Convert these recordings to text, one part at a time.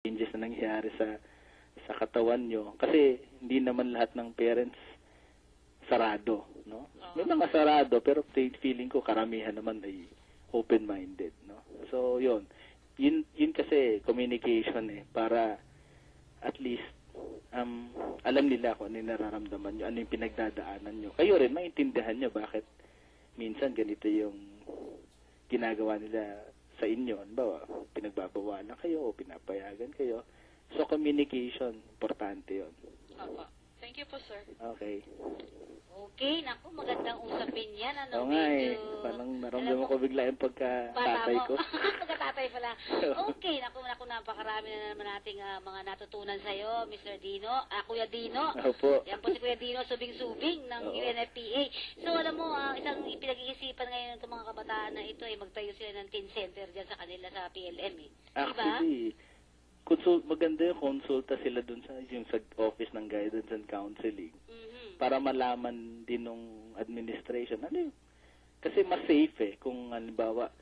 changes na nangyayari sa katawan nyo. Kasi hindi naman lahat ng parents sarado, no? May mga sarado, pero feeling ko karamihan naman ay open-minded, no? So, yun kasi communication para at least alam nila kung ano yung nararamdaman nyo, ano yung pinagdadaanan nyo. Kayo rin, maintindihan nyo bakit minsan ganito yung ginagawa nila sa inyo. Halimbawa, pinagbabawalan kayo o pinapayagan kayo. So, communication, importante yun. Thank you po, sir. Okay. Okay, naku, magandang usapin yan. Ano, Oo nga parang naramdaman ko bigla yung pagka-tatay ko. Pagka-tatay pala. Okay, naku, napakarami na naman nating mga natutunan sa'yo, Mr. Dino. Kuya Dino. Opo. Yan po si Kuya Dino, subing-subing ng UNFPA. So, alam mo, isang pinag-iisipan ngayon ng mga kabataan na ito ay magtayo sila ng teen center dyan sa kanila sa PLM. Actually, maganda yung konsulta sila dun sa office ng guidance and counseling para malaman din ng administration. Kasi mas safe kung halimbawa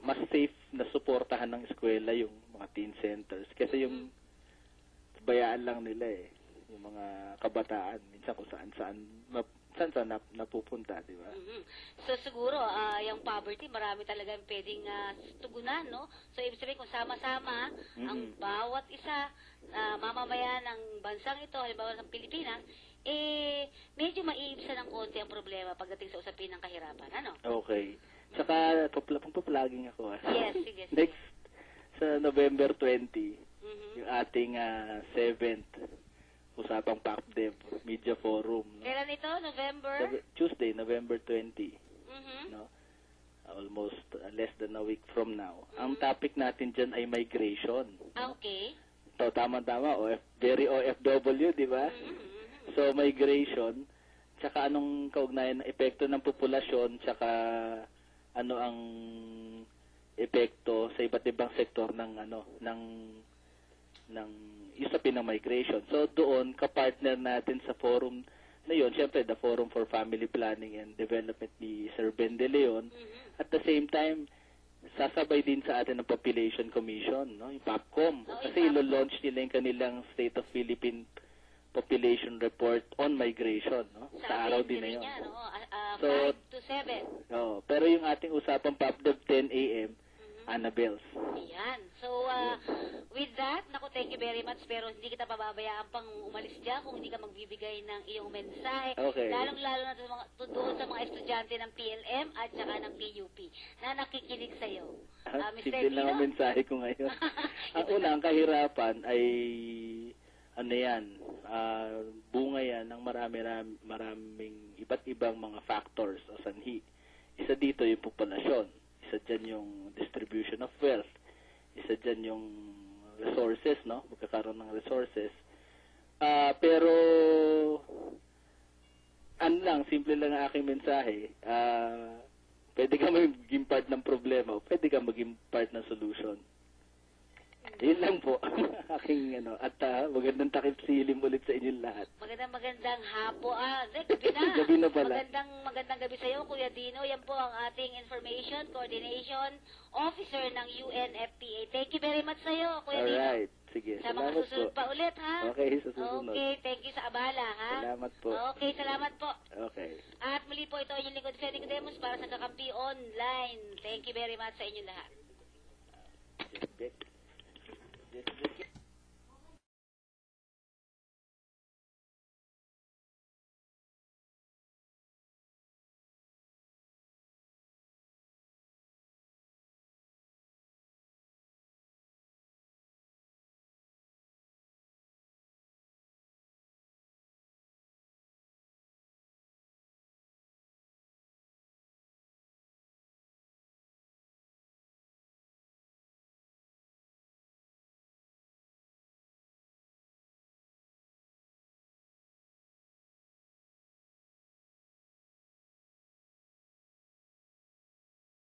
mas safe na suportahan ng eskwela yung mga teen centers kasi yung bayaan lang nila yung mga kabataan minsan kung saan napupunta, di ba? So siguro yung poverty marami talaga pwedeng tugunan, no? So ibig sabihin kung sama-sama ang bawat isa mamamayan ng bansang ito, halimbawa ng Pilipinas, medyo maiibsan ng konti ang problema pagdating sa usapin ng kahirapan, ano? Okay. Saka pagpa-plugging ako. Yes, sige. Next sa November 20, yung ating 7th usapang PACDEV Media Forum. No? Kailan ito? November? Tuesday, November 20. No? Almost less than a week from now. Ang topic natin dyan ay migration. Okay. So, tama-tama. Very OFW, di ba? So, migration, tsaka anong kaugnayan ng epekto ng populasyon, tsaka ano ang epekto sa iba't ibang sektor ng usapin ng migration. So doon kapartner natin sa forum na yun, syempre the Forum for Family Planning and Development ni Sir Ben De Leon. At the same time, sasabay din sa atin ang Population Commission, no? Yung PAPCOM. Kasi ilo-launch nila yung kanilang State of Philippine Population Report on Migration, no? Sa araw din na yun. Niya, no? So, 5 to 7. Pero yung ating usapang PAPDEV 10 a.m., Annabelle's. Ayan. So, with that, naku, thank you very much. Pero hindi kita pababayaan pang umalis dyan kung hindi ka magbibigay ng iyong mensahe. Okay. Lalong-lalo na doon sa mga estudyante ng PLM at saka ng PUP na nakikinig sa'yo. Mr. Simple lang ang mensahe ko ngayon. Ang una, ang kahirapan ay bunga yan ng maraming iba't ibang mga factors o sanhi. Isa dito yung populasyon. Isa dyan yung distribution of wealth. Isa dyan yung resources, no? Magkakaroon ng resources. Pero, simple lang ang aking mensahe. Pwede ka maging part ng problema o pwede ka maging part ng solution. Yun lang po. Aking at magandang takip silim ulit sa inyong lahat. Magandang hapo. Gabi na. Gabi na pala. Magandang gabi sa iyo, Kuya Dino. Yan po ang ating Information Coordination Officer ng UNFPA. Thank you very much sa iyo, Kuya Dino. Alright. Sige. Sa mga susunod pa ulit, ha? Okay, sa susunod. Okay, thank you sa abala, ha? Salamat po. Okay, salamat po. Okay. At muli po ito inyong lingkod, Freddy Demos para sa Kakampi Online. Thank you very much sa inyong lahat. Yes.